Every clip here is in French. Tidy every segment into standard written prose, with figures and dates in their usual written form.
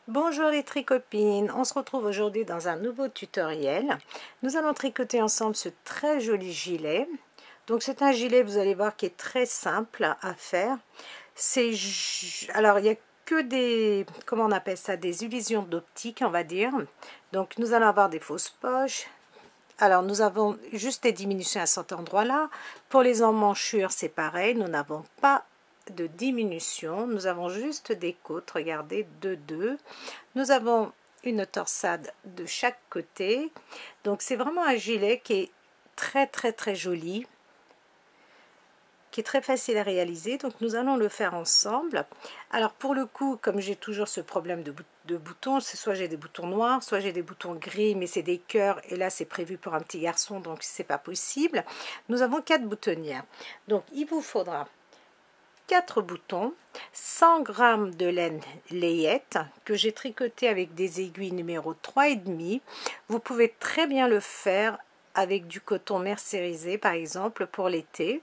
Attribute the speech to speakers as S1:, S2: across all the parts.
S1: Bonjour les tricopines, on se retrouve aujourd'hui dans un nouveau tutoriel. Nous allons tricoter ensemble ce très joli gilet. Donc c'est un gilet, vous allez voir, qui est très simple à faire. Alors il n'y a que des, comment on appelle ça, des illusions d'optique, on va dire. Donc nous allons avoir des fausses poches. Alors nous avons juste des diminutions à cet endroit-là. Pour les emmanchures, c'est pareil, nous n'avons pas de diminution, nous avons juste des côtes, regardez, de 2. Nous avons une torsade de chaque côté, donc c'est vraiment un gilet qui est très joli, qui est très facile à réaliser. Donc nous allons le faire ensemble. Alors pour le coup, comme j'ai toujours ce problème de boutons, c'est soit j'ai des boutons noirs, soit j'ai des boutons gris, mais c'est des cœurs, et là c'est prévu pour un petit garçon, donc c'est pas possible. Nous avons 4 boutonnières, donc il vous faudra 4 boutons, 100 g de laine layette que j'ai tricoté avec des aiguilles numéro 3,5. Vous pouvez très bien le faire avec du coton mercérisé par exemple pour l'été,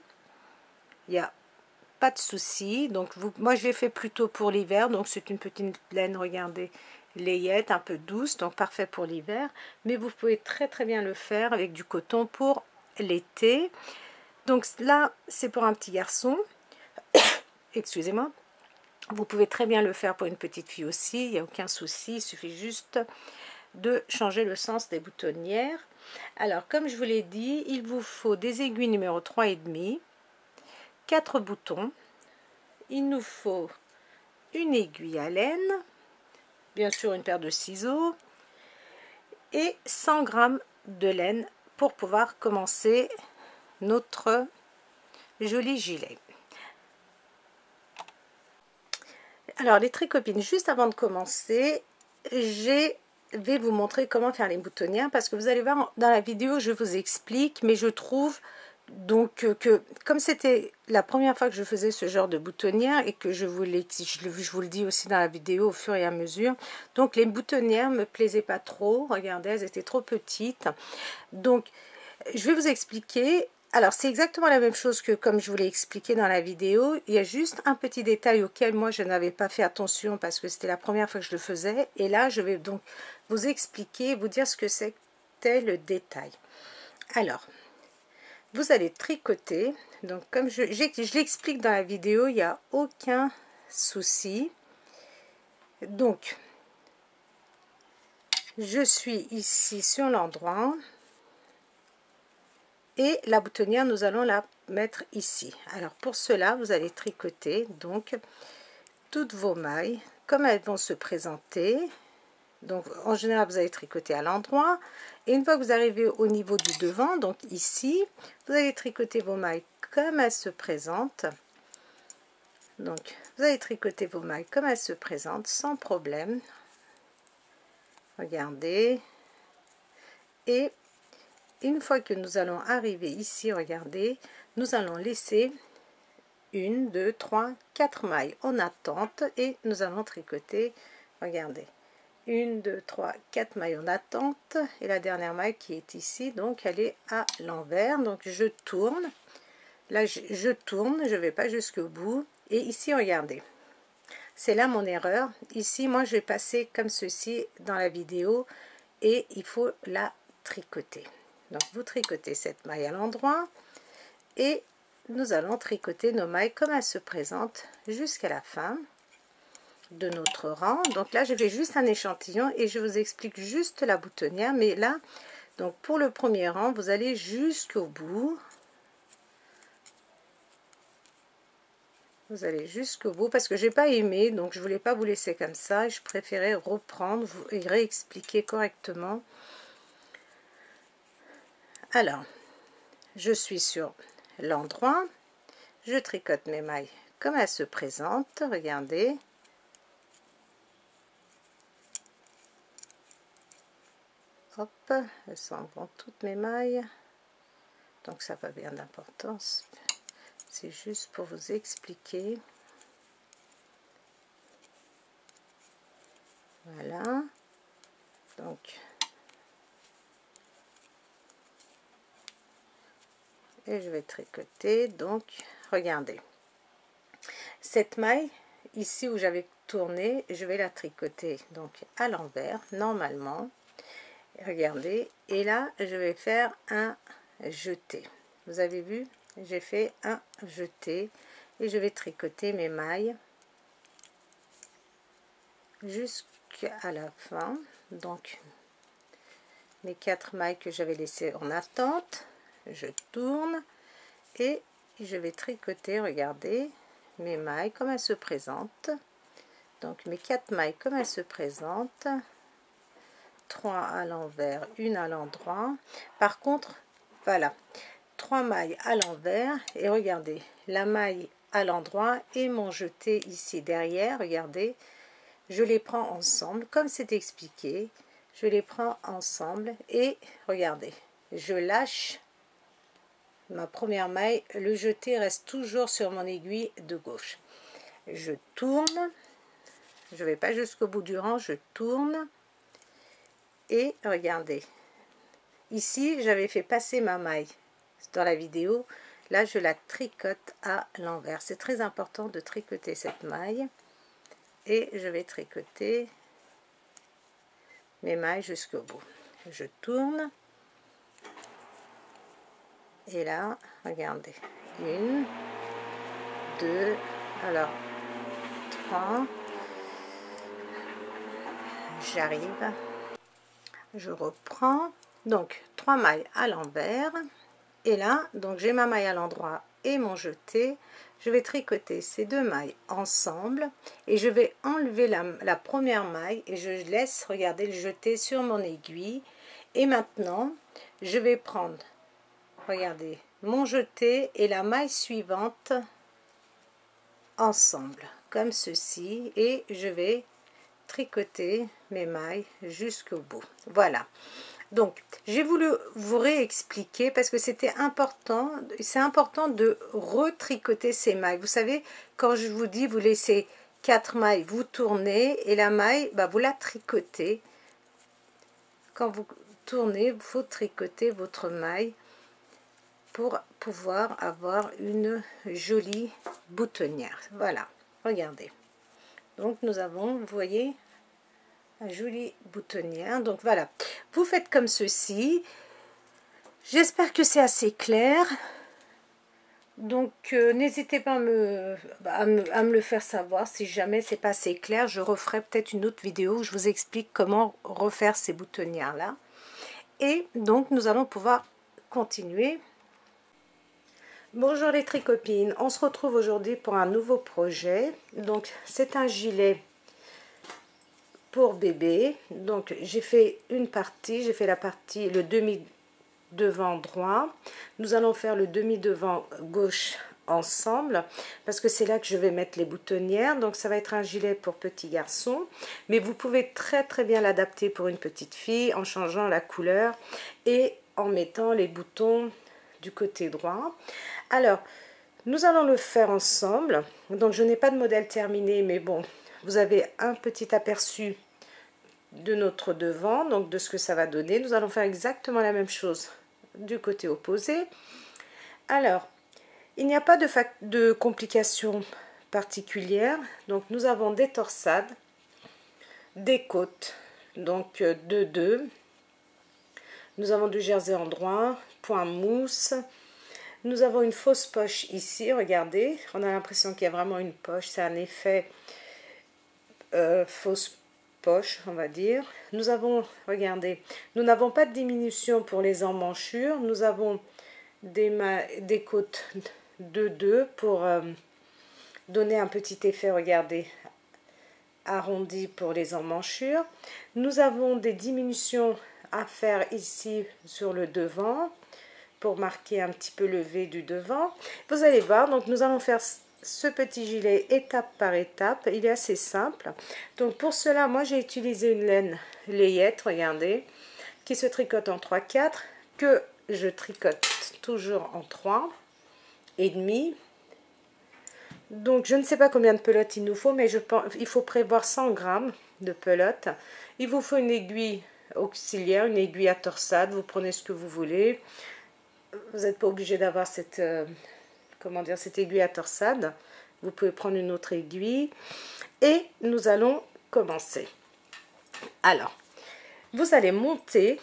S1: il n'y a pas de souci. Donc moi je l'ai fait plutôt pour l'hiver, donc c'est une petite laine, regardez, layette un peu douce, donc parfait pour l'hiver, mais vous pouvez très bien le faire avec du coton pour l'été. Donc là c'est pour un petit garçon, excusez-moi. Vous pouvez très bien le faire pour une petite fille aussi, il n'y a aucun souci, il suffit juste de changer le sens des boutonnières. Alors comme je vous l'ai dit, il vous faut des aiguilles numéro 3,5, 4 boutons, il nous faut une aiguille à laine, bien sûr une paire de ciseaux et 100 g de laine pour pouvoir commencer notre joli gilet. Alors les tricopines, juste avant de commencer, je vais vous montrer comment faire les boutonnières, parce que vous allez voir dans la vidéo je vous explique, mais je trouve donc que comme c'était la première fois que je faisais ce genre de boutonnière et que je vous le dis aussi dans la vidéo au fur et à mesure, donc les boutonnières me plaisaient pas trop, regardez, elles étaient trop petites. Donc je vais vous expliquer. Alors c'est exactement la même chose que comme je vous l'ai expliqué dans la vidéo, il y a juste un petit détail auquel moi je n'avais pas fait attention parce que c'était la première fois que je le faisais, et là je vais donc vous expliquer, vous dire ce que c'était le détail. Alors vous allez tricoter, donc comme je l'explique dans la vidéo, il n'y a aucun souci. Donc je suis ici sur l'endroit et la boutonnière nous allons la mettre ici. Alors pour cela vous allez tricoter donc toutes vos mailles comme elles vont se présenter. Donc en général vous allez tricoter à l'endroit, et une fois que vous arrivez au niveau du devant, donc ici, vous allez tricoter vos mailles comme elles se présentent. Donc vous allez tricoter vos mailles comme elles se présentent sans problème, regardez. Et une fois que nous allons arriver ici, regardez, nous allons laisser 1, 2, 3, 4 mailles en attente, et nous allons tricoter, regardez, 1, 2, 3, 4 mailles en attente, et la dernière maille qui est ici, donc elle est à l'envers. Donc je tourne, là je tourne, je vais pas jusqu'au bout, et ici regardez, c'est là mon erreur. Ici moi je vais passer comme ceci dans la vidéo, et il faut la tricoter. Donc vous tricotez cette maille à l'endroit, et nous allons tricoter nos mailles comme elles se présentent jusqu'à la fin de notre rang. Donc là je fais juste un échantillon et je vous explique juste la boutonnière, mais là donc pour le premier rang vous allez jusqu'au bout, vous allez jusqu'au bout, parce que j'ai pas aimé, donc je voulais pas vous laisser comme ça, je préférais reprendre et réexpliquer correctement. Alors je suis sur l'endroit, je tricote mes mailles comme elles se présentent, regardez. Hop, elles s'en vont toutes mes mailles, donc ça n'a pas bien d'importance, c'est juste pour vous expliquer. Voilà, donc et je vais tricoter. Donc regardez, cette maille ici où j'avais tourner, je vais la tricoter donc à l'envers normalement. Regardez, et là je vais faire un jeté. Vous avez vu, j'ai fait un jeté et je vais tricoter mes mailles jusqu'à la fin. Donc mes 4 mailles que j'avais laissées en attente, je tourne et je vais tricoter, regardez, mes mailles comme elles se présentent. Donc mes 4 mailles comme elles se présentent, 3 à l'envers, une à l'endroit. Par contre, voilà, 3 mailles à l'envers et regardez, la maille à l'endroit et mon jeté ici derrière, regardez, je les prends ensemble comme c'est expliqué, je les prends ensemble et regardez, je lâche ma première maille, le jeté reste toujours sur mon aiguille de gauche. Je tourne, je vais pas jusqu'au bout du rang, je tourne et regardez, ici j'avais fait passer ma maille dans la vidéo, là je la tricote à l'envers. C'est très important de tricoter cette maille et je vais tricoter mes mailles jusqu'au bout. Je tourne et là regardez, 1, 2, alors 3, j'arrive, je reprends, donc 3 mailles à l'envers et là donc j'ai ma maille à l'endroit et mon jeté. Je vais tricoter ces 2 mailles ensemble et je vais enlever la première maille et je laisse, regarder, le jeté sur mon aiguille. Et maintenant je vais prendre, regardez, mon jeté et la maille suivante ensemble comme ceci et je vais tricoter mes mailles jusqu'au bout. Voilà, donc j'ai voulu vous réexpliquer parce que c'était important, c'est important de retricoter ces mailles. Vous savez, quand je vous dis vous laissez 4 mailles, vous tournez et la maille, bah, vous la tricotez. Quand vous tournez, il faut tricoter votre maille pour pouvoir avoir une jolie boutonnière. Voilà, regardez. Donc nous avons, vous voyez, une jolie boutonnière. Donc voilà, vous faites comme ceci. J'espère que c'est assez clair. Donc n'hésitez pas à me le faire savoir si jamais c'est pas assez clair. Je referai peut-être une autre vidéo où je vous explique comment refaire ces boutonnières là. Et donc nous allons pouvoir continuer. Bonjour les tricopines, on se retrouve aujourd'hui pour un nouveau projet. Donc c'est un gilet pour bébé. Donc j'ai fait une partie, j'ai fait la partie, le demi devant droit. Nous allons faire le demi devant gauche ensemble parce que c'est là que je vais mettre les boutonnières. Donc ça va être un gilet pour petit garçon, mais vous pouvez très bien l'adapter pour une petite fille en changeant la couleur et en mettant les boutons du côté droit. Alors nous allons le faire ensemble. Donc je n'ai pas de modèle terminé, mais bon, vous avez un petit aperçu de notre devant, donc de ce que ça va donner. Nous allons faire exactement la même chose du côté opposé. Alors il n'y a pas de complications particulières. Donc nous avons des torsades, des côtes, donc de 2. Nous avons du jersey en droit, point mousse. Nous avons une fausse poche ici, regardez, on a l'impression qu'il y a vraiment une poche, c'est un effet fausse poche, on va dire. Nous avons, regardez, nous n'avons pas de diminution pour les emmanchures, nous avons des côtes de 2 pour donner un petit effet, regardez, arrondi pour les emmanchures. Nous avons des diminutions à faire ici sur le devant pour marquer un petit peu le V du devant. Vous allez voir, donc nous allons faire ce petit gilet étape par étape. Il est assez simple. Donc pour cela, moi j'ai utilisé une laine layette, regardez, qui se tricote en 3/4, que je tricote toujours en 3,5. Donc je ne sais pas combien de pelotes il nous faut, mais je pense il faut prévoir 100 grammes de pelote. Il vous faut une aiguille auxiliaire, une aiguille à torsade, vous prenez ce que vous voulez. Vous n'êtes pas obligé d'avoir cette, comment dire, cette aiguille à torsade. Vous pouvez prendre une autre aiguille. et nous allons commencer. Alors, vous allez monter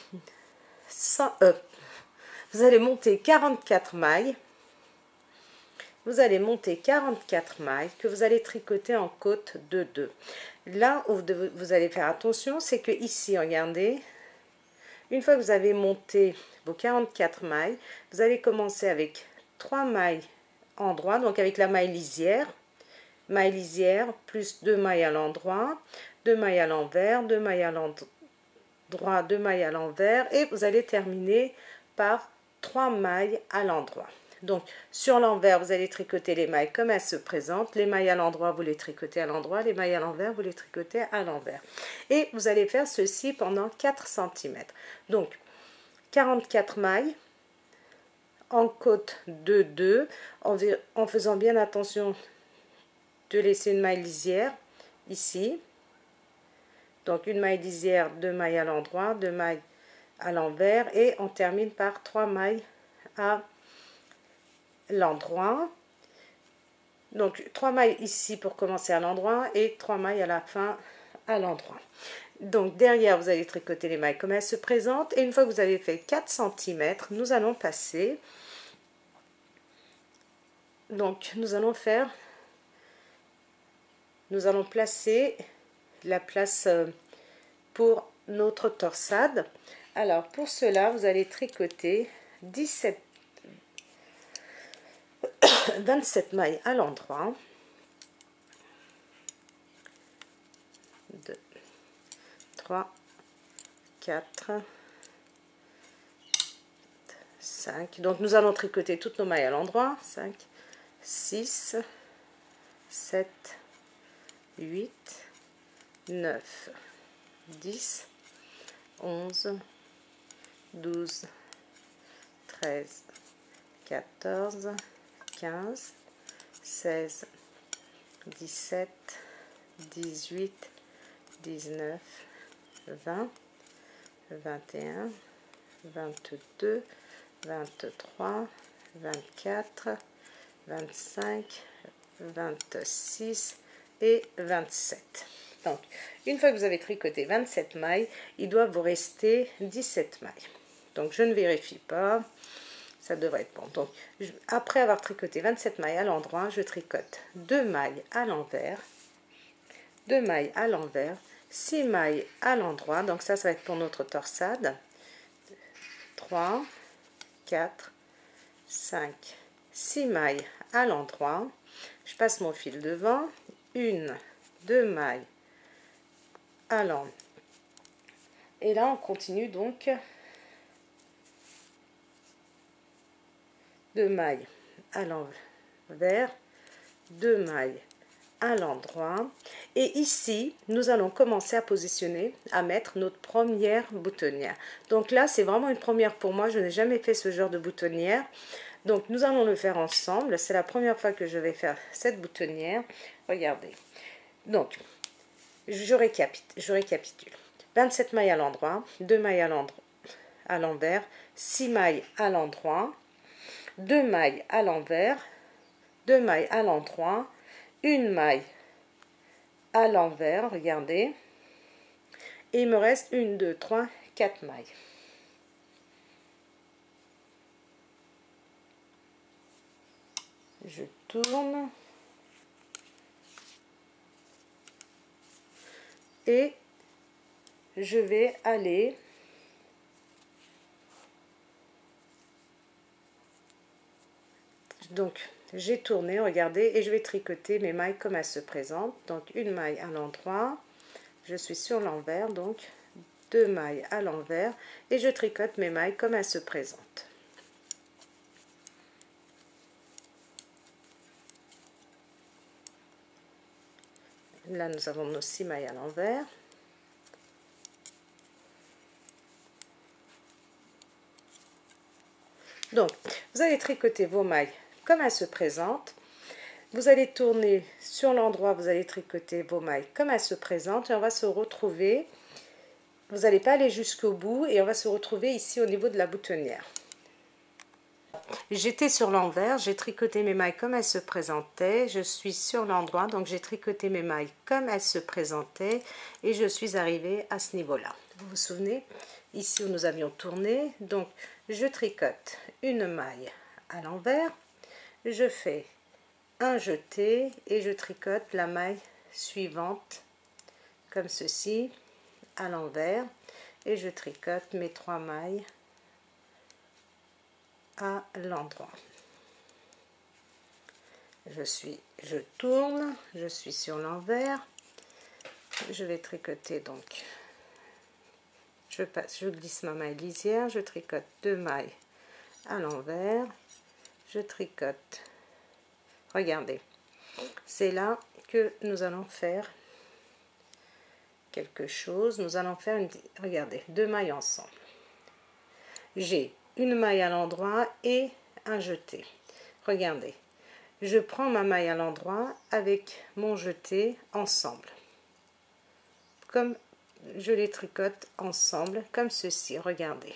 S1: vous allez monter 44 mailles. Vous allez monter 44 mailles que vous allez tricoter en côte de 2. Là où vous allez faire attention, c'est que ici, regardez, une fois que vous avez monté vos 44 mailles, vous allez commencer avec 3 mailles en droit, donc avec la maille lisière plus 2 mailles à l'endroit, 2 mailles à l'envers, 2 mailles à l'endroit, 2 mailles à l'envers, et vous allez terminer par 3 mailles à l'endroit. Donc sur l'envers, vous allez tricoter les mailles comme elles se présentent. Les mailles à l'endroit, vous les tricotez à l'endroit. Les mailles à l'envers, vous les tricotez à l'envers. Et vous allez faire ceci pendant 4 cm. Donc 44 mailles en côte de 2, en faisant bien attention de laisser une maille lisière ici. Donc une maille lisière, 2 mailles à l'endroit, 2 mailles à l'envers, et on termine par 3 mailles à l'endroit. Donc 3 mailles ici pour commencer à l'endroit et 3 mailles à la fin à l'endroit. Donc derrière, vous allez tricoter les mailles comme elles se présentent, et une fois que vous avez fait 4 cm, nous allons passer, donc nous allons placer la place pour notre torsade. Alors pour cela, vous allez tricoter 27 mailles à l'endroit, 2, 3, 4, 5. Donc nous allons tricoter toutes nos mailles à l'endroit. 5, 6, 7, 8, 9, 10, 11, 12, 13, 14, 15, 16, 17, 18, 19, 20, 21, 22, 23, 24, 25, 26 et 27. Donc, une fois que vous avez tricoté 27 mailles, il doit vous rester 17 mailles. Donc, je ne vérifie pas. Ça devrait être bon. Donc, après avoir tricoté 27 mailles à l'endroit, je tricote 2 mailles à l'envers, 2 mailles à l'envers, 6 mailles à l'endroit. Donc, ça va être pour notre torsade. 3, 4, 5, 6 mailles à l'endroit. Je passe mon fil devant. 1, 2 mailles à l'endroit. Et là, on continue donc 2 mailles à l'envers, 2 mailles à l'endroit, et ici nous allons commencer à positionner, à mettre notre première boutonnière. Donc là c'est vraiment une première pour moi, je n'ai jamais fait ce genre de boutonnière, donc nous allons le faire ensemble. C'est la première fois que je vais faire cette boutonnière. Regardez, donc je récapitule. 27 mailles à l'endroit, 2 mailles à l'envers, 6 mailles à l'endroit, 2 mailles à l'envers, 2 mailles à l'endroit, 1 maille à l'envers, regardez, et il me reste 1, 2, 3, 4 mailles. Je tourne et je vais aller donc j'ai tourné, regardez, et je vais tricoter mes mailles comme elles se présentent. Donc une maille à l'endroit, je suis sur l'envers, donc 2 mailles à l'envers, et je tricote mes mailles comme elles se présentent. Là nous avons nos 6 mailles à l'envers. Donc vous allez tricoter vos mailles comme elles se présentent. Vous allez tourner sur l'endroit, vous allez tricoter vos mailles comme elles se présentent, et on va se retrouver. Vous n'allez pas aller jusqu'au bout, et on va se retrouver ici au niveau de la boutonnière. j'étais sur l'envers, j'ai tricoté mes mailles comme elles se présentaient, je suis sur l'endroit, donc j'ai tricoté mes mailles comme elles se présentaient et je suis arrivée à ce niveau-là. Vous vous souvenez, ici où nous avions tourné, donc je tricote une maille à l'envers, je fais un jeté et je tricote la maille suivante comme ceci à l'envers et je tricote mes 3 mailles à l'endroit. Je tourne, je suis sur l'envers, je vais tricoter donc, je glisse ma maille lisière, je tricote 2 mailles à l'envers, je tricote, regardez, c'est là que nous allons faire quelque chose, nous allons faire une, regardez, 2 mailles ensemble, j'ai une maille à l'endroit et un jeté, regardez, je prends ma maille à l'endroit avec mon jeté ensemble, comme je les tricote ensemble, comme ceci, regardez.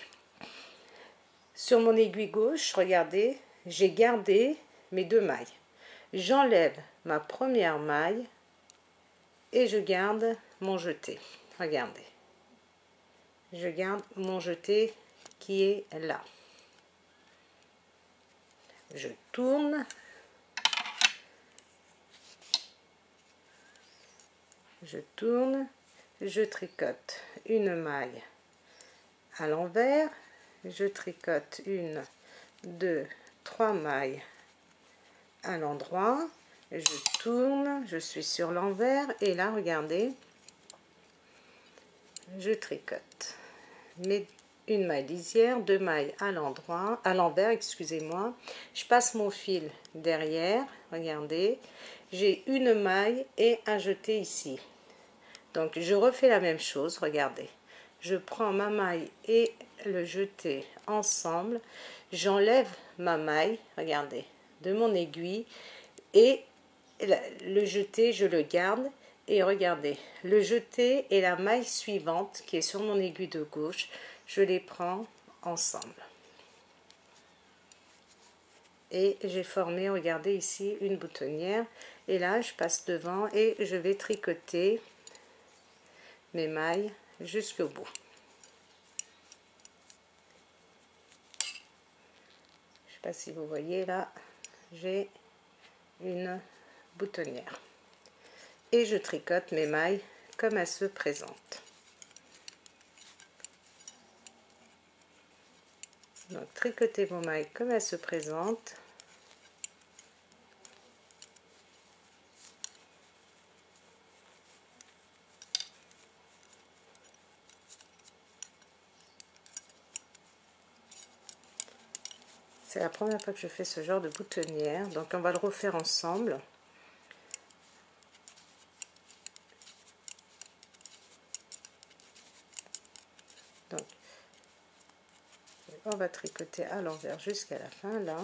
S1: Sur mon aiguille gauche, regardez, j'ai gardé mes 2 mailles. J'enlève ma première maille et je garde mon jeté. Regardez. Je garde mon jeté qui est là. Je tourne. Je tourne. Je tricote une maille à l'envers. Je tricote 1, 2, 3 mailles à l'endroit, je tourne, je suis sur l'envers et là regardez, je tricote une maille lisière, 2 mailles à l'endroit, à l'envers, excusez-moi, je passe mon fil derrière, regardez, j'ai une maille et un jeté ici, donc je refais la même chose, regardez, je prends ma maille et le jeté ensemble, j'enlève ma maille, regardez, de mon aiguille et le jeté je le garde et regardez, le jeté et la maille suivante qui est sur mon aiguille de gauche, je les prends ensemble et j'ai formé, regardez ici, une boutonnière et là je passe devant et je vais tricoter mes mailles jusqu'au bout. Je sais pas si vous voyez là, j'ai une boutonnière et je tricote mes mailles comme elles se présentent. Donc tricotez vos mailles comme elles se présentent. C'est la première fois que je fais ce genre de boutonnière, donc on va le refaire ensemble. Donc, on va tricoter à l'envers jusqu'à la fin là.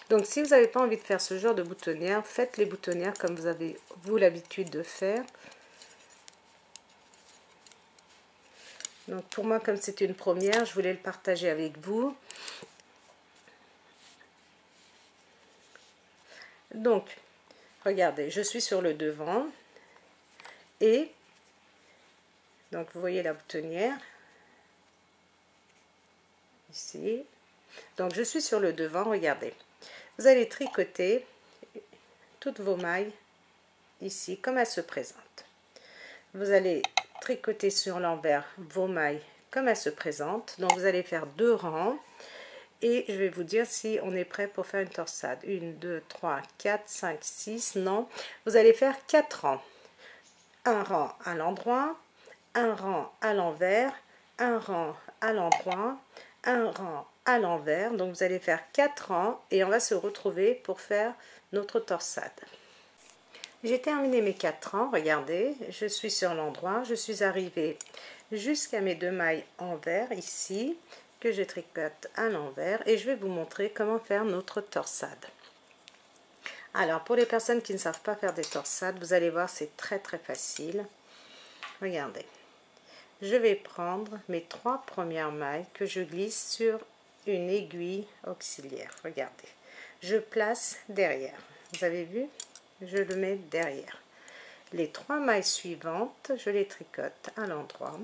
S1: Donc si vous n'avez pas envie de faire ce genre de boutonnière, faites les boutonnières comme vous avez l'habitude de faire. Donc pour moi, comme c'est une première, je voulais le partager avec vous. Donc, regardez, je suis sur le devant et donc vous voyez la boutonnière ici. Donc je suis sur le devant, regardez. Vous allez tricoter toutes vos mailles ici comme elles se présentent. Vous allez tricoter sur l'envers vos mailles comme elles se présentent. Donc vous allez faire 2 rangs et je vais vous dire si on est prêt pour faire une torsade. 1, 2, 3, 4, 5, 6, non. Vous allez faire 4 rangs. Un rang à l'endroit, un rang à l'envers, un rang à l'endroit, un rang à l'envers. Donc vous allez faire 4 rangs et on va se retrouver pour faire notre torsade. J'ai terminé mes 4 rangs, regardez, je suis sur l'endroit, je suis arrivée jusqu'à mes 2 mailles envers ici que je tricote à l'envers et je vais vous montrer comment faire notre torsade. Alors pour les personnes qui ne savent pas faire des torsades, vous allez voir, c'est très facile. Regardez, je vais prendre mes 3 premières mailles que je glisse sur une aiguille auxiliaire. Regardez, je place derrière, vous avez vu, je le mets derrière. Les 3 mailles suivantes, je les tricote à l'endroit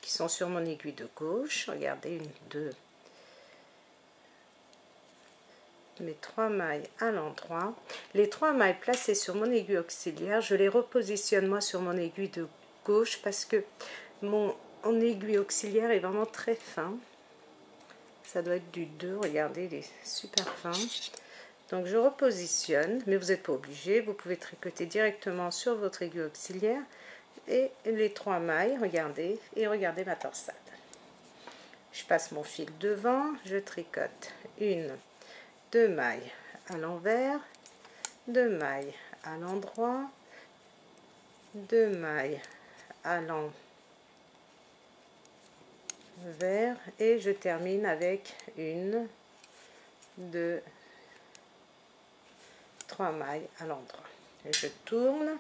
S1: qui sont sur mon aiguille de gauche. Regardez, 1, 2, mes 3 mailles à l'endroit. Les 3 mailles placées sur mon aiguille auxiliaire, je les repositionne moi sur mon aiguille de gauche parce que mon aiguille auxiliaire est vraiment très fin. Ça doit être du 2, regardez, il est super fin. Donc je repositionne, mais vous n'êtes pas obligé, vous pouvez tricoter directement sur votre aiguille auxiliaire. Et les 3 mailles, regardez, et regardez ma torsade. Je passe mon fil devant, je tricote 1, 2 mailles à l'envers, 2 mailles à l'endroit, 2 mailles à l'envers et je termine avec 1, 2, 3 mailles à l'endroit. Et je tourne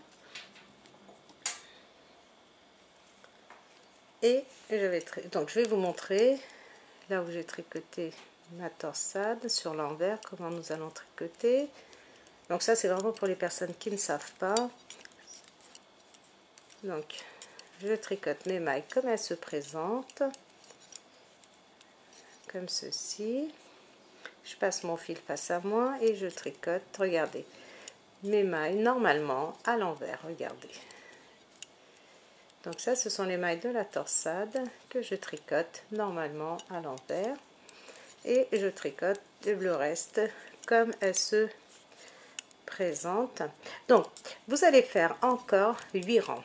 S1: et je vais vous montrer là où j'ai tricoté ma torsade sur l'envers, comment nous allons tricoter. Donc ça c'est vraiment pour les personnes qui ne savent pas. Donc je tricote mes mailles comme elles se présentent, comme ceci. Je passe mon fil face à moi et je tricote, regardez, mes mailles normalement à l'envers, regardez. Donc ça, ce sont les mailles de la torsade que je tricote normalement à l'envers. Et je tricote le reste comme elles se présentent. Donc, vous allez faire encore 8 rangs.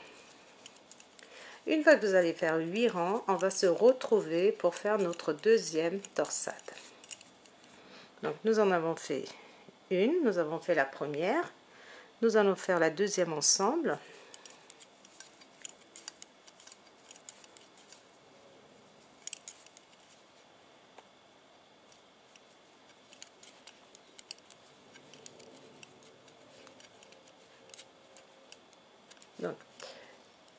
S1: Une fois que vous allez faire 8 rangs, on va se retrouver pour faire notre deuxième torsade. Donc, nous en avons fait une, nous avons fait la première. Nous allons faire la deuxième ensemble. Donc,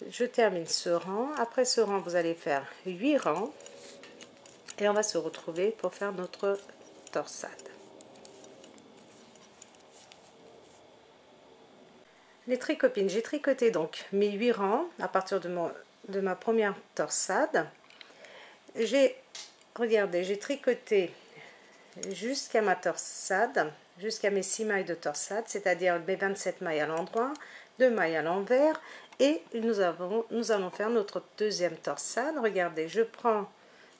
S1: je termine ce rang. Après ce rang, vous allez faire 8 rangs et on va se retrouver pour faire notre torsade. Les tricopines, j'ai tricoté donc mes 8 rangs à partir de ma première torsade. Regardez, j'ai tricoté jusqu'à ma torsade, jusqu'à mes 6 mailles de torsade, c'est-à-dire mes 27 mailles à l'endroit, 2 mailles à l'envers, et nous allons faire notre deuxième torsade. Regardez, je prends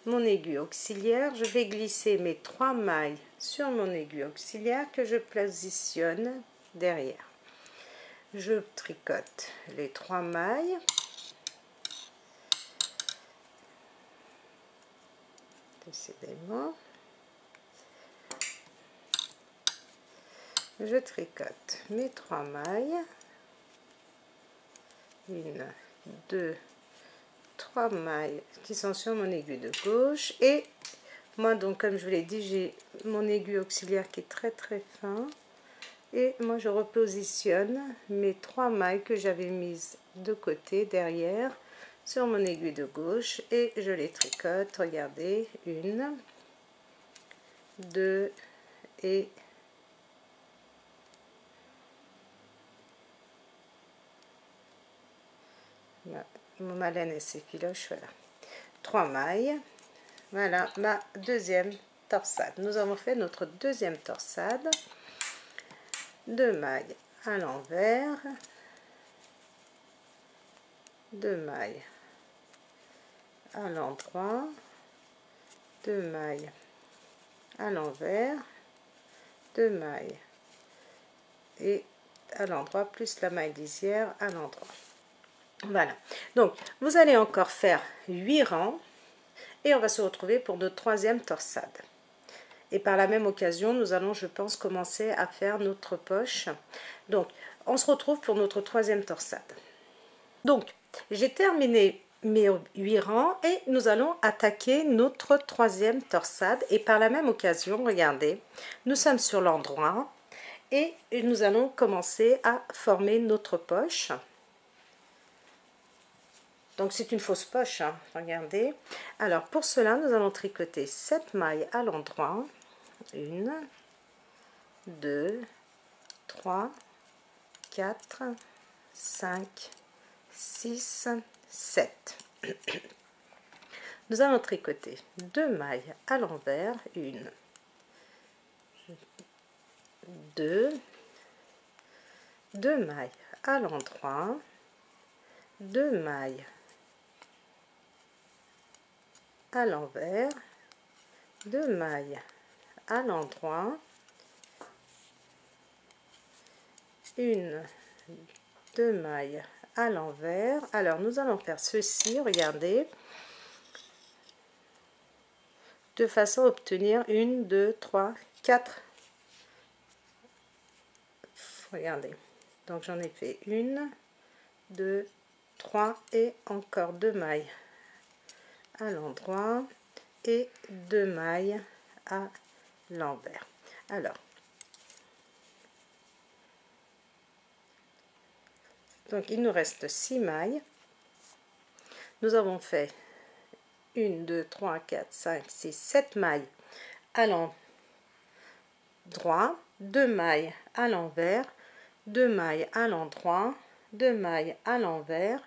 S1: mon aiguille auxiliaire, je vais glisser mes 3 mailles sur mon aiguille auxiliaire que je positionne derrière. Je tricote les 3 mailles. Décidément. Je tricote mes 3 mailles. 1, 2, 3 mailles qui sont sur mon aiguille de gauche. Et moi, donc, comme je vous l'ai dit, j'ai mon aiguille auxiliaire qui est très fin. Et moi je repositionne mes 3 mailles que j'avais mises de côté derrière sur mon aiguille de gauche et je les tricote. Regardez, 1, 2 et ma laine et ses filoches, voilà, 3 mailles. Voilà ma deuxième torsade. Nous avons fait notre deuxième torsade. 2 mailles à l'envers, 2 mailles à l'endroit, 2 mailles à l'envers, 2 mailles et à l'endroit plus la maille lisière à l'endroit. Voilà, donc vous allez encore faire 8 rangs et on va se retrouver pour notre troisième torsade. Et par la même occasion, nous allons, je pense, commencer à faire notre poche. Donc, on se retrouve pour notre troisième torsade. Donc, j'ai terminé mes 8 rangs et nous allons attaquer notre troisième torsade. Et par la même occasion, regardez, nous sommes sur l'endroit et nous allons commencer à former notre poche. Donc c'est une fausse poche, hein, regardez. Alors pour cela, nous allons tricoter 7 mailles à l'endroit. 1, 2, 3, 4, 5, 6, 7. Nous allons tricoter 2 mailles à l'envers, 1, 2, 2 mailles à l'endroit, 2 mailles à l'envers, 2 mailles à l'endroit, 1, 2 mailles à l'envers. Alors nous allons faire ceci, regardez, de façon à obtenir 1, 2, 3, 4. Regardez, donc j'en ai fait 1, 2, 3 et encore 2 mailles à l'endroit et 2 mailles à l'envers. Alors, donc il nous reste 6 mailles. Nous avons fait 1, 2, 3, 4, 5, 6, 7 mailles à l'endroit, 2 mailles à l'envers, 2 mailles à l'endroit, 2 mailles à l'envers,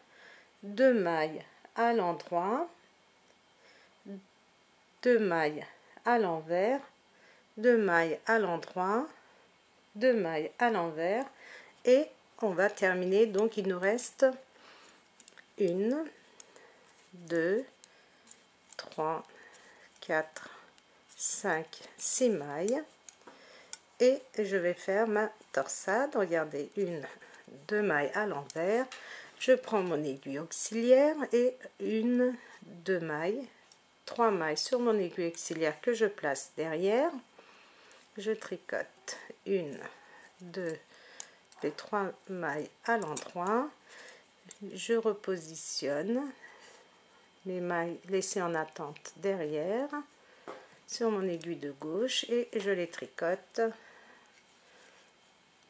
S1: 2 mailles à l'endroit, 2 mailles à l'envers, 2 mailles à l'endroit, 2 mailles à l'envers et on va terminer. Donc il nous reste 1, 2, 3, 4, 5, 6 mailles et je vais faire ma torsade. Regardez, 1, 2 mailles à l'envers, je prends mon aiguille auxiliaire et 1, 2 mailles, 3 mailles sur mon aiguille auxiliaire que je place derrière, je tricote 1, 2, les 3 mailles à l'endroit, je repositionne mes mailles laissées en attente derrière sur mon aiguille de gauche et je les tricote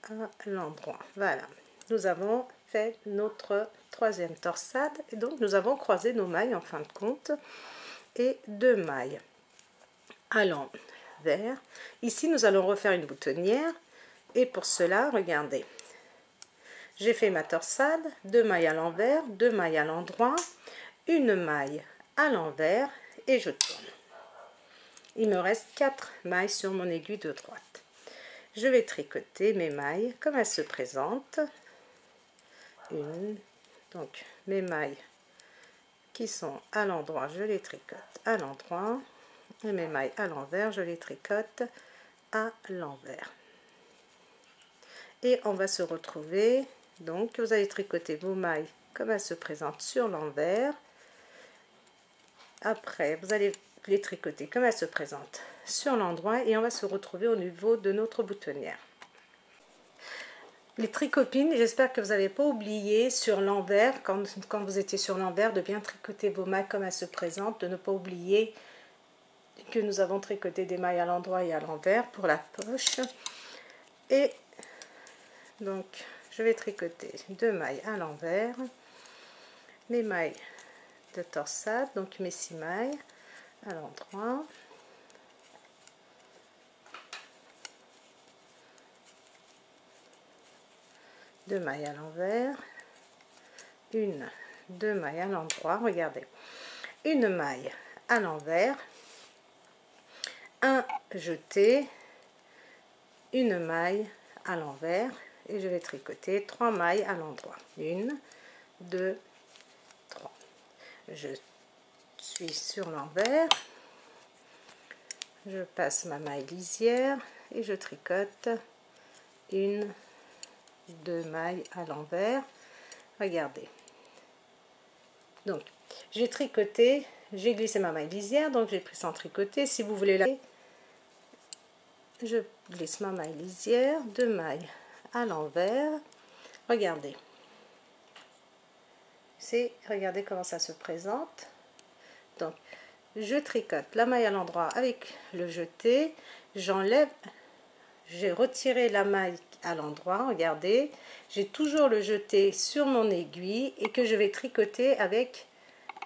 S1: à l'endroit. Voilà, nous avons fait notre troisième torsade et donc nous avons croisé nos mailles en fin de compte et 2 mailles à l'envers. Ici nous allons refaire une boutonnière et pour cela, regardez, j'ai fait ma torsade, 2 mailles à l'envers, 2 mailles à l'endroit, une maille à l'envers et je tourne. Il me reste 4 mailles sur mon aiguille de droite. Je vais tricoter mes mailles comme elles se présentent. Donc mes mailles qui sont à l'endroit, je les tricote à l'endroit et mes mailles à l'envers, je les tricote à l'envers. Et on va se retrouver, donc vous allez tricoter vos mailles comme elles se présentent sur l'envers. Après vous allez les tricoter comme elles se présentent sur l'endroit et on va se retrouver au niveau de notre boutonnière. Les tricopines, j'espère que vous n'avez pas oublié sur l'envers, quand vous étiez sur l'envers, de bien tricoter vos mailles comme elles se présentent, de ne pas oublier que nous avons tricoté des mailles à l'endroit et à l'envers pour la poche. Et donc je vais tricoter 2 mailles à l'envers, mes mailles de torsade, donc mes 6 mailles à l'endroit, deux mailles à l'envers, 1, 2 mailles à l'endroit, regardez, une maille à l'envers, un jeté, une maille à l'envers et je vais tricoter 3 mailles à l'endroit, 1, 2, 3. Je suis sur l'envers, je passe ma maille lisière et je tricote 1, 2 mailles à l'envers. Regardez, donc j'ai tricoté, j'ai glissé ma maille lisière, donc j'ai pris sans tricoter. Si vous voulez la, je glisse ma maille lisière, 2 mailles à l'envers. Regardez, commencer. Regardez comment ça se présente. Donc je tricote la maille à l'endroit avec le jeté, j'enlève, j'ai retiré la maille à l'endroit, regardez, j'ai toujours le jeté sur mon aiguille et que je vais tricoter avec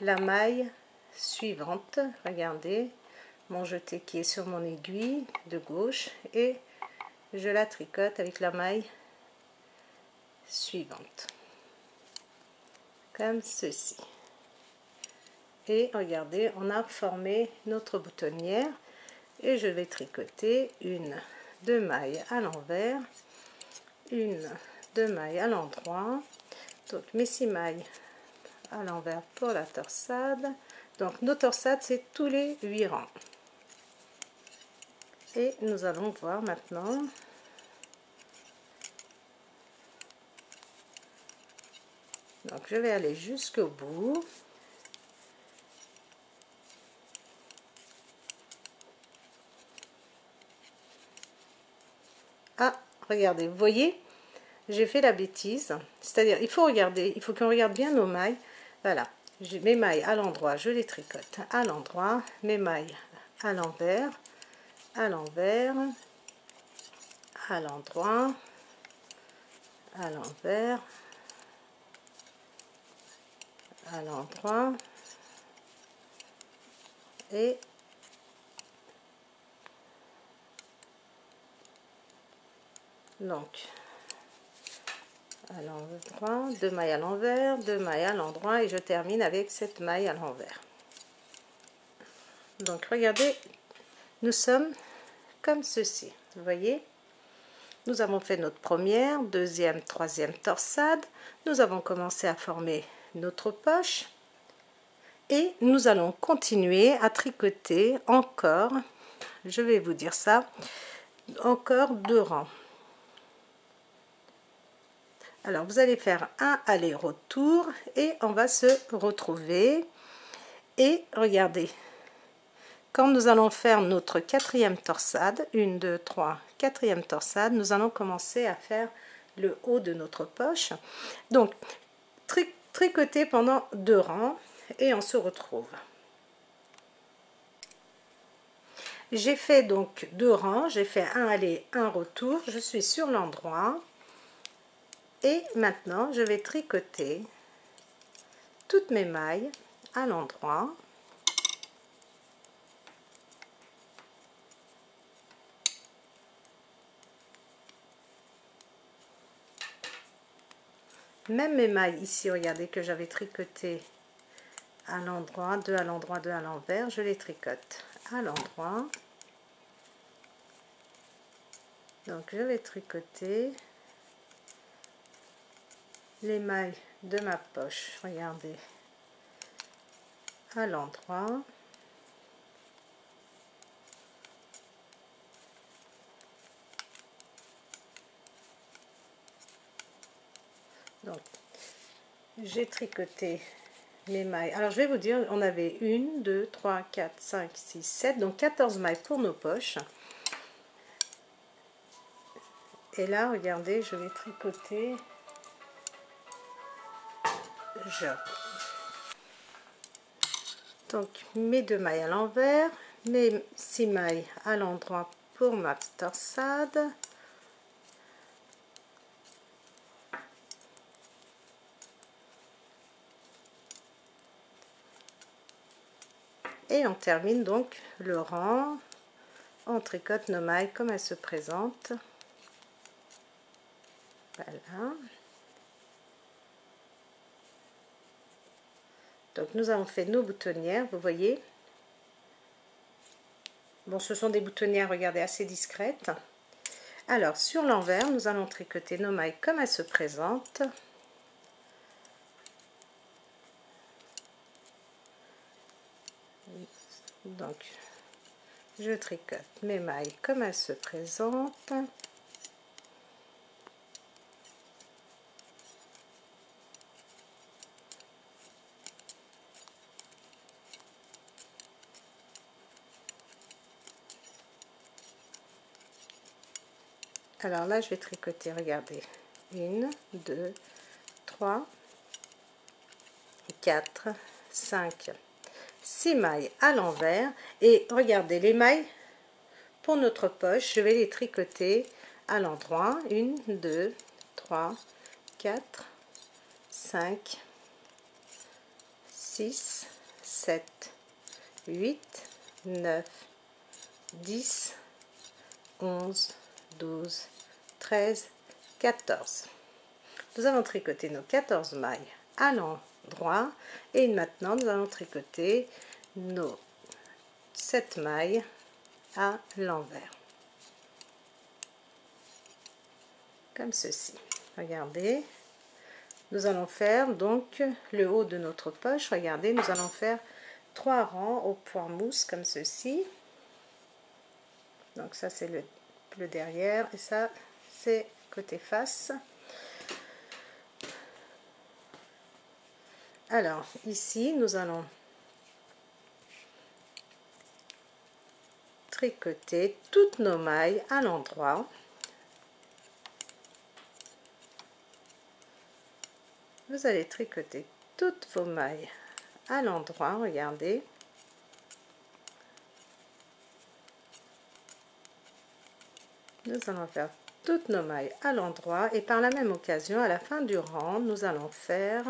S1: la maille suivante. Regardez mon jeté qui est sur mon aiguille de gauche et je la tricote avec la maille suivante, comme ceci. Et regardez, on a formé notre boutonnière et je vais tricoter une, deux mailles à l'envers, une, deux mailles à l'endroit, donc mes 6 mailles à l'envers pour la torsade. Donc nos torsades, c'est tous les 8 rangs. Et nous allons voir maintenant donc je vais aller jusqu'au bout. Ah, regardez, vous voyez, j'ai fait la bêtise, c'est-à-dire il faut regarder, il faut qu'on regarde bien nos mailles. Voilà, j'ai mes mailles à l'endroit, je les tricote à l'endroit, mes mailles à l'envers, à l'envers, à l'endroit, à l'envers, à l'endroit et donc à l'endroit, 2 mailles à l'envers, 2 mailles à l'endroit et je termine avec cette maille à l'envers. Donc regardez, nous sommes comme ceci, vous voyez, nous avons fait notre première, deuxième, troisième torsade, nous avons commencé à former notre poche et nous allons continuer à tricoter encore, je vais vous dire ça, encore 2 rangs. Alors vous allez faire un aller-retour et on va se retrouver et regardez, quand nous allons faire notre 4e torsade, 1, 2, 3, 4e torsade, nous allons commencer à faire le haut de notre poche. Donc tricoter pendant 2 rangs et on se retrouve. J'ai fait donc 2 rangs, j'ai fait un aller, un retour, je suis sur l'endroit et maintenant je vais tricoter toutes mes mailles à l'endroit. Même mes mailles ici, regardez que j'avais tricoté à l'endroit, 2 à l'endroit, 2 à l'envers, je les tricote à l'endroit. Donc je vais tricoter les mailles de ma poche, regardez, à l'endroit. Donc j'ai tricoté mes mailles. Alors je vais vous dire, on avait 1, 2, 3, 4, 5, 6, 7, donc 14 mailles pour nos poches. Et là, regardez, je vais tricoter. Donc mes 2 mailles à l'envers, mes 6 mailles à l'endroit pour ma torsade. Et on termine donc le rang, on tricote nos mailles comme elles se présentent. Voilà. Donc nous avons fait nos boutonnières, vous voyez. Bon, ce sont des boutonnières, regardez, assez discrètes. Alors sur l'envers, nous allons tricoter nos mailles comme elles se présentent. Donc je tricote mes mailles comme elles se présentent. Alors là je vais tricoter, regardez, 1, 2, 3, 4, 5, 6 mailles à l'envers. Et regardez les mailles pour notre poche, je vais les tricoter à l'endroit. 1, 2, 3, 4, 5, 6, 7, 8, 9, 10, 11, 12, 13, 14. Nous allons tricoter nos 14 mailles à l'endroit et maintenant nous allons tricoter nos 7 mailles à l'envers. Comme ceci. Regardez. Nous allons faire donc le haut de notre poche. Regardez, nous allons faire 3 rangs au point mousse comme ceci. Donc ça c'est le derrière et ça c'est côté face. Alors ici nous allons tricoter toutes nos mailles à l'endroit. Vous allez tricoter toutes vos mailles à l'endroit, regardez. Nous allons faire toutes nos mailles à l'endroit et par la même occasion, à la fin du rang, nous allons faire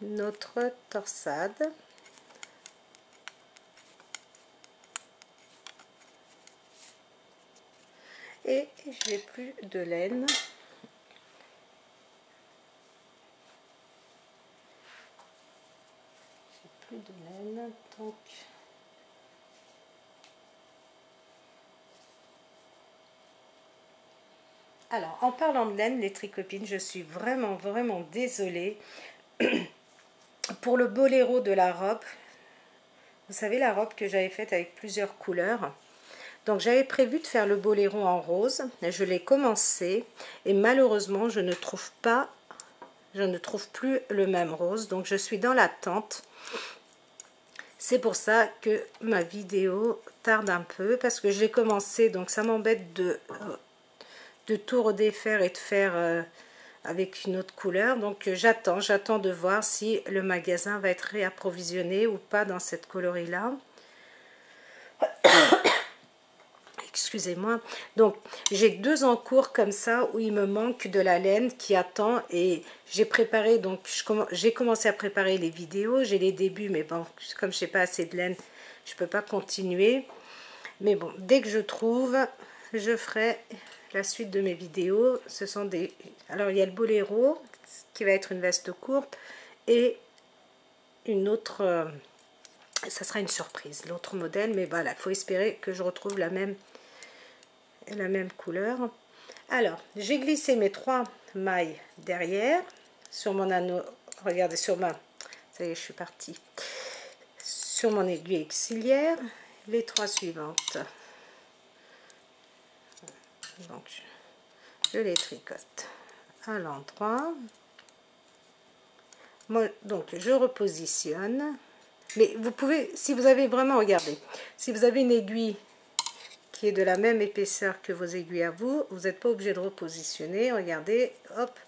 S1: notre torsade. Et j'ai plus de laine. J'ai plus de laine, donc alors en parlant de laine, les tricopines, je suis vraiment désolée pour le boléro de la robe. Vous savez, la robe que j'avais faite avec plusieurs couleurs. Donc j'avais prévu de faire le boléro en rose, je l'ai commencé et malheureusement je ne trouve plus le même rose, donc je suis dans l'attente. C'est pour ça que ma vidéo tarde un peu parce que j'ai commencé, donc ça m'embête de tout redéfaire et de faire avec une autre couleur. Donc j'attends de voir si le magasin va être réapprovisionné ou pas dans cette coloris là. Excusez-moi. Donc j'ai 2 en cours comme ça où il me manque de la laine qui attend et j'ai préparé, donc j'ai commencé à préparer les vidéos, j'ai les débuts mais bon, comme je n'ai pas assez de laine, je peux pas continuer. Mais bon, dès que je trouve, je ferai la suite de mes vidéos. Ce sont des... Alors il y a le boléro qui va être une veste courte et une autre... ça sera une surprise, l'autre modèle, mais voilà, il faut espérer que je retrouve la même couleur. Alors j'ai glissé mes 3 mailles derrière sur mon anneau, regardez, sur ma, ça y est, je suis partie, sur mon aiguille auxiliaire, les 3 suivantes, donc je les tricote à l'endroit. Moi donc je repositionne, mais vous pouvez, si vous avez vraiment, regardez, si vous avez une aiguille qui est de la même épaisseur que vos aiguilles à vous, vous n'êtes pas obligé de repositionner. Regardez, hop,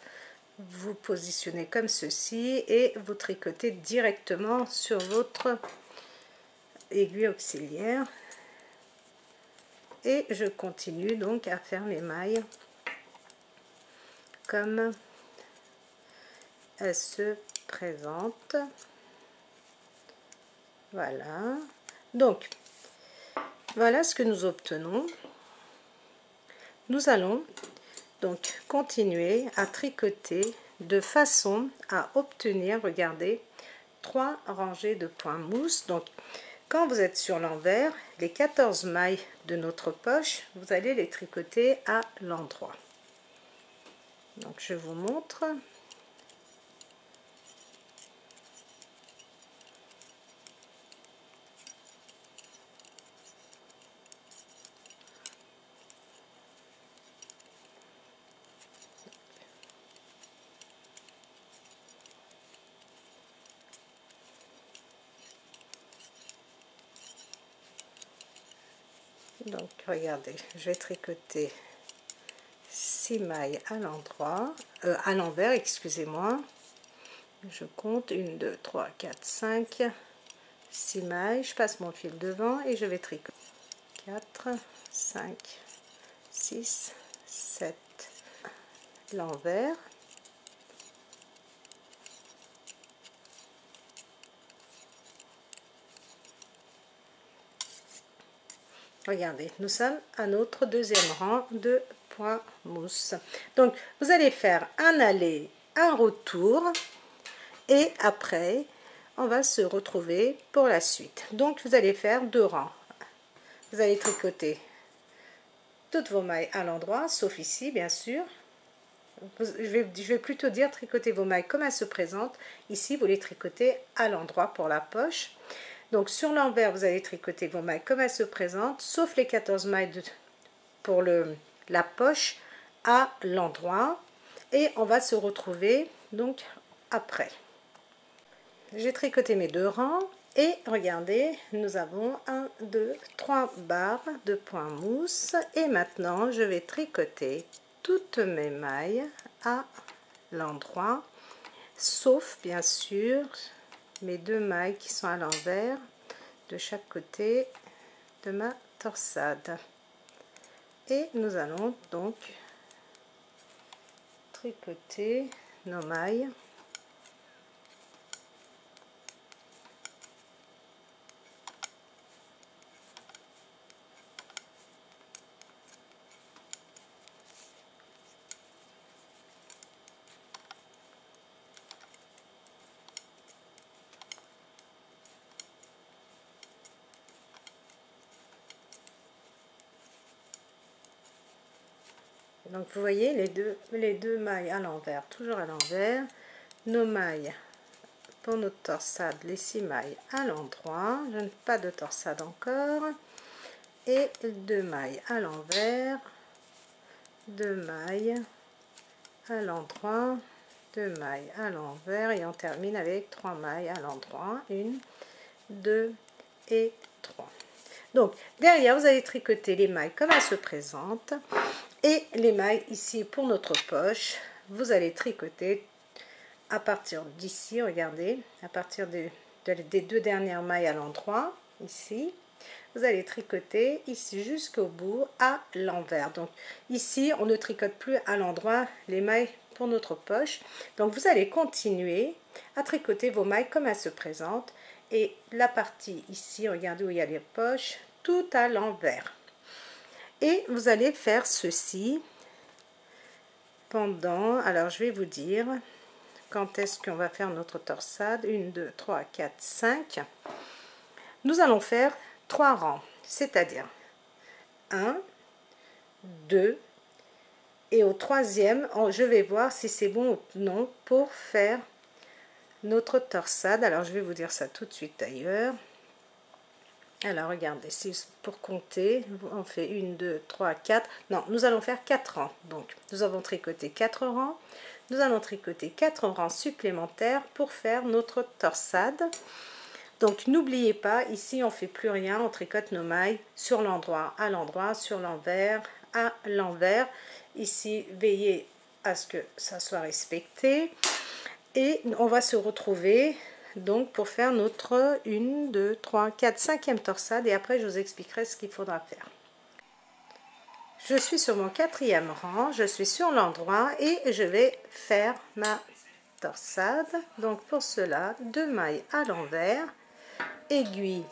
S1: vous positionnez comme ceci et vous tricotez directement sur votre aiguille auxiliaire. Et je continue donc à faire mes mailles comme elles se présentent. Voilà. Donc, voilà ce que nous obtenons. Nous allons donc continuer à tricoter de façon à obtenir, regardez, 3 rangées de points mousse. Donc quand vous êtes sur l'envers, les 14 mailles de notre poche, vous allez les tricoter à l'endroit. Donc je vous montre. Donc regardez, je vais tricoter 6 mailles à l'endroit, à l'envers, excusez-moi. Je compte 1, 2, 3, 4, 5, 6 mailles. Je passe mon fil devant et je vais tricoter 4, 5, 6, 7, l'envers. Regardez, nous sommes à notre deuxième rang de point mousse. Donc, vous allez faire un aller, un retour et après, on va se retrouver pour la suite. Donc, vous allez faire 2 rangs. Vous allez tricoter toutes vos mailles à l'endroit, sauf ici, bien sûr. Je vais plutôt dire tricoter vos mailles comme elles se présentent. Ici, vous les tricotez à l'endroit pour la poche. Donc sur l'envers, vous allez tricoter vos mailles comme elles se présentent, sauf les 14 mailles pour la poche à l'endroit. Et on va se retrouver donc après. J'ai tricoté mes 2 rangs et regardez, nous avons 1, 2, 3 barres de point mousse. Et maintenant, je vais tricoter toutes mes mailles à l'endroit, sauf bien sûr mes 2 mailles qui sont à l'envers de chaque côté de ma torsade. Et nous allons donc tricoter nos mailles donc vous voyez les deux mailles à l'envers, toujours à l'envers, nos mailles pour notre torsade, les 6 mailles à l'endroit, je n'ai pas de torsade encore, et 2 mailles à l'envers, 2 mailles à l'endroit, 2 mailles à l'envers et on termine avec 3 mailles à l'endroit, 1, 2 et 3. Donc derrière vous allez tricoter les mailles comme elles se présentent et les mailles ici pour notre poche, vous allez tricoter à partir d'ici, regardez, à partir des 2 dernières mailles à l'endroit, ici, vous allez tricoter ici jusqu'au bout à l'envers. Donc ici, on ne tricote plus à l'endroit les mailles pour notre poche. Donc vous allez continuer à tricoter vos mailles comme elles se présentent. Et la partie ici, regardez où il y a les poches, tout à l'envers. Et vous allez faire ceci pendant, alors je vais vous dire quand est-ce qu'on va faire notre torsade. 1, 2, 3, 4, 5. Nous allons faire 3 rangs, c'est-à-dire 1, 2, et au troisième, je vais voir si c'est bon ou non pour faire notre torsade. Alors je vais vous dire ça tout de suite d'ailleurs. Alors regardez, si pour compter, on fait 1, 2, 3, 4. Non, nous allons faire 4 rangs. Donc nous avons tricoté 4 rangs. Nous allons tricoter 4 rangs supplémentaires pour faire notre torsade. Donc n'oubliez pas, ici on ne fait plus rien, on tricote nos mailles sur l'endroit, à l'endroit, sur l'envers, à l'envers. Ici, veillez à ce que ça soit respecté. Et on va se retrouver donc pour faire notre 1, 2, 3, 4, 5e torsade. Et après, je vous expliquerai ce qu'il faudra faire. Je suis sur mon 4e rang, je suis sur l'endroit et je vais faire ma torsade. Donc pour cela, 2 mailles à l'envers, aiguille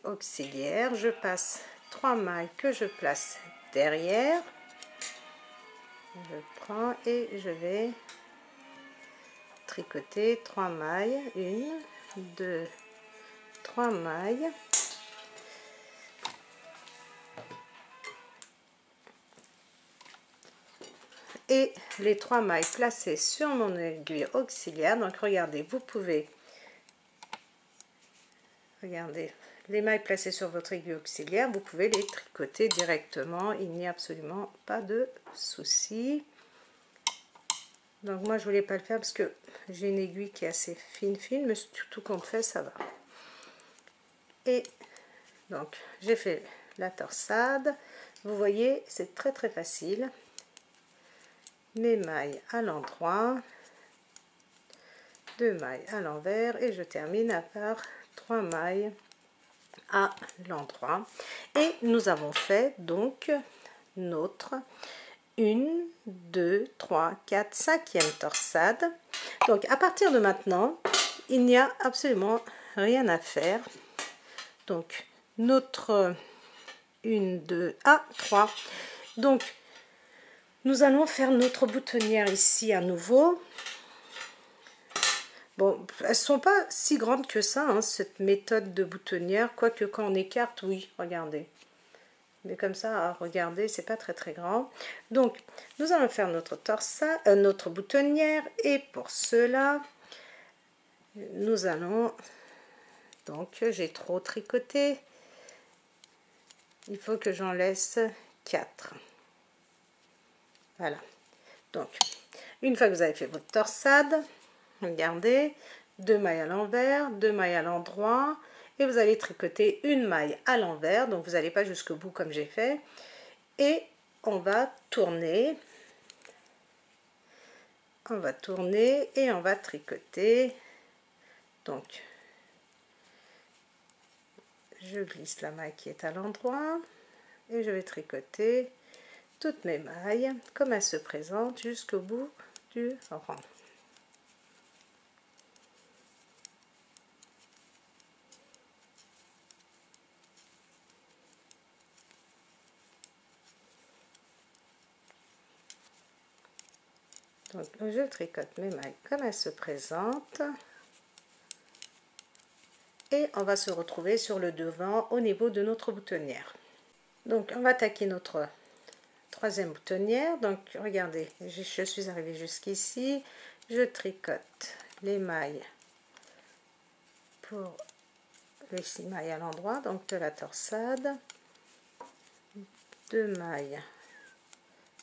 S1: auxiliaire, je passe 3 mailles que je place derrière, je prends et je vais tricoter 3 mailles, 1, 2, 3 mailles, et les 3 mailles placées sur mon aiguille auxiliaire. Donc regardez, vous pouvez regardez les mailles placées sur votre aiguille auxiliaire, vous pouvez les tricoter directement, il n'y a absolument pas de souci. Donc moi je voulais pas le faire parce que j'ai une aiguille qui est assez fine, mais tout compte fait ça va. Et donc j'ai fait la torsade, vous voyez c'est très facile. Mes mailles à l'endroit, 2 mailles à l'envers et je termine par 3 mailles à l'endroit. Et nous avons fait donc notre 1, 2, 3, 4, 5e torsade. Donc à partir de maintenant, il n'y a absolument rien à faire. Donc notre 1, 2, 3. Donc nous allons faire notre boutonnière ici à nouveau. Bon, elles ne sont pas si grandes que ça, hein, cette méthode de boutonnière, quoique quand on écarte, oui, regardez. Mais comme ça, à regarder, c'est pas très très grand. Donc, nous allons faire notre torsade, notre boutonnière, et pour cela, nous allons, donc j'ai trop tricoté, il faut que j'en laisse 4. Voilà. Donc, une fois que vous avez fait votre torsade, regardez, 2 mailles à l'envers, 2 mailles à l'endroit, et vous allez tricoter une maille à l'envers, donc vous n'allez pas jusqu'au bout comme j'ai fait, et on va tourner et on va tricoter. Donc je glisse la maille qui est à l'endroit et je vais tricoter toutes mes mailles comme elles se présentent jusqu'au bout du rang. Donc je tricote mes mailles comme elles se présentent et on va se retrouver sur le devant au niveau de notre boutonnière. Donc on va attaquer notre 3e boutonnière. Donc regardez, je suis arrivée jusqu'ici, je tricote les mailles pour les 6 mailles à l'endroit, donc de la torsade, 2 mailles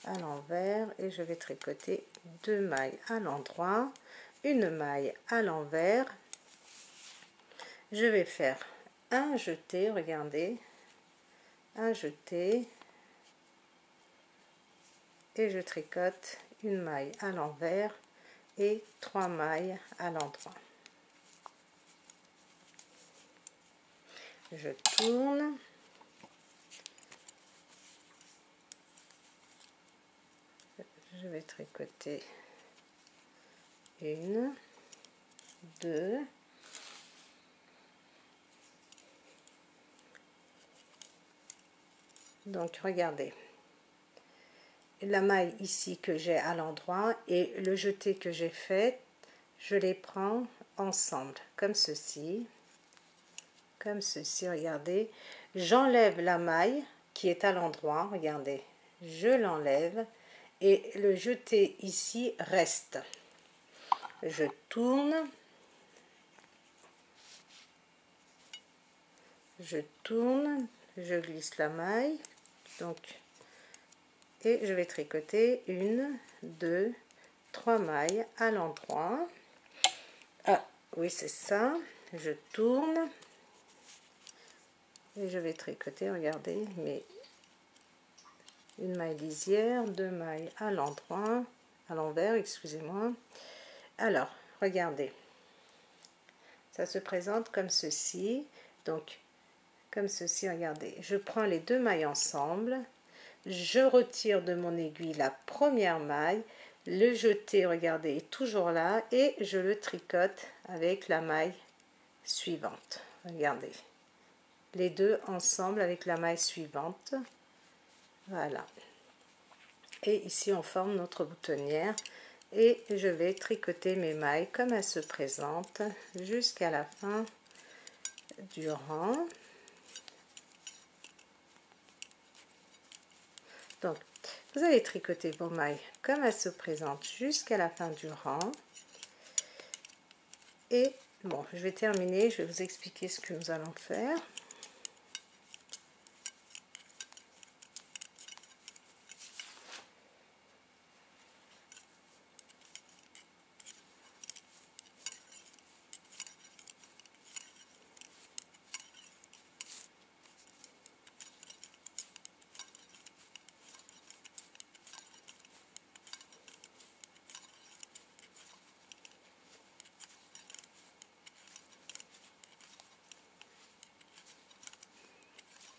S1: à l'envers et je vais tricoter 2 mailles à l'endroit, une maille à l'envers. Je vais faire un jeté, regardez, un jeté, et je tricote une maille à l'envers et 3 mailles à l'endroit. Je tourne, je vais tricoter 1, 2, donc regardez la maille ici que j'ai à l'endroit et le jeté que j'ai fait, je les prends ensemble comme ceci, regardez, j'enlève la maille qui est à l'endroit, regardez, je l'enlève et le jeté ici reste. Je tourne, je glisse la maille, donc, et je vais tricoter 1, 2, 3 mailles à l'endroit. Ah oui, c'est ça, je tourne et je vais tricoter, regardez, mais une maille lisière, 2 mailles à l'endroit, à l'envers, excusez-moi. Alors regardez, ça se présente comme ceci, donc comme ceci, regardez, je prends les 2 mailles ensemble, je retire de mon aiguille la première maille, le jeté, regardez, est toujours là et je le tricote avec la maille suivante, regardez, les deux ensemble avec la maille suivante, voilà, et ici on forme notre boutonnière et je vais tricoter mes mailles comme elles se présentent jusqu'à la fin du rang. Donc vous allez tricoter vos mailles comme elles se présentent jusqu'à la fin du rang. Et bon, je vais terminer, je vais vous expliquer ce que nous allons faire.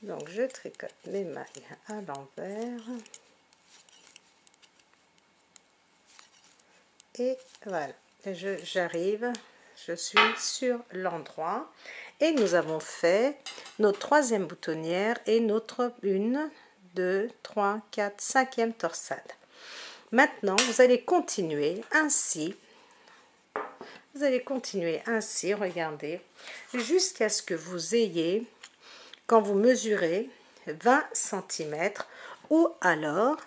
S1: Donc je tricote les mailles à l'envers. Et voilà, j'arrive, je suis sur l'endroit. Et nous avons fait notre troisième boutonnière et notre 1, 2, 3, 4, 5e torsade. Maintenant, vous allez continuer ainsi. Vous allez continuer ainsi, regardez, jusqu'à ce que vous ayez, quand vous mesurez, 20 cm ou alors,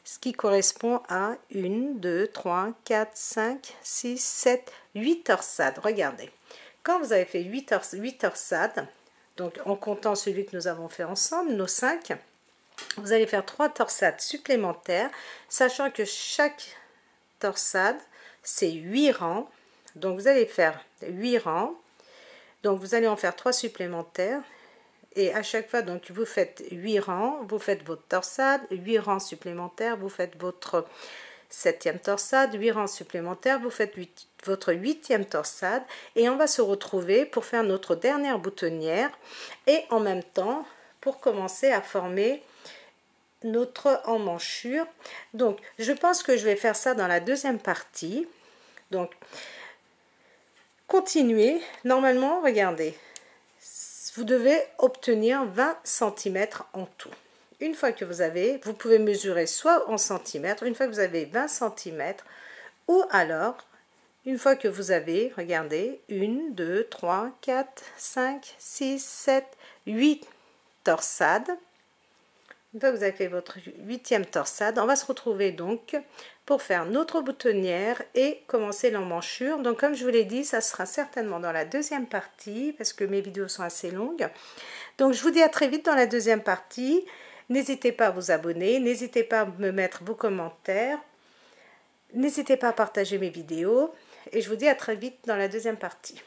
S1: ce qui correspond à 1, 2, 3, 4, 5, 6, 7, 8 torsades. Regardez, quand vous avez fait 8 torsades, donc en comptant celui que nous avons fait ensemble, nos 5, vous allez faire 3 torsades supplémentaires, sachant que chaque torsade, c'est 8 rangs. Donc vous allez faire 8 rangs. Donc vous allez en faire 3 supplémentaires. Et à chaque fois, donc vous faites 8 rangs, vous faites votre torsade, 8 rangs supplémentaires, vous faites votre 7e torsade, 8 rangs supplémentaires, vous faites votre 8e torsade. Et on va se retrouver pour faire notre dernière boutonnière. Et en même temps, pour commencer à former notre emmanchure. Donc je pense que je vais faire ça dans la deuxième partie. Donc continuez, normalement regardez, vous devez obtenir 20 cm en tout. Une fois que vous avez, vous pouvez mesurer soit en centimètres, une fois que vous avez 20 cm, ou alors une fois que vous avez, regardez, 1, 2, 3, 4, 5, 6, 7, 8 torsades. Une fois que vous avez fait votre 8e torsade, on va se retrouver donc pour faire notre boutonnière et commencer l'emmanchure. Donc comme je vous l'ai dit, ça sera certainement dans la deuxième partie parce que mes vidéos sont assez longues. Donc je vous dis à très vite dans la deuxième partie. N'hésitez pas à vous abonner, n'hésitez pas à me mettre vos commentaires, n'hésitez pas à partager mes vidéos et je vous dis à très vite dans la deuxième partie.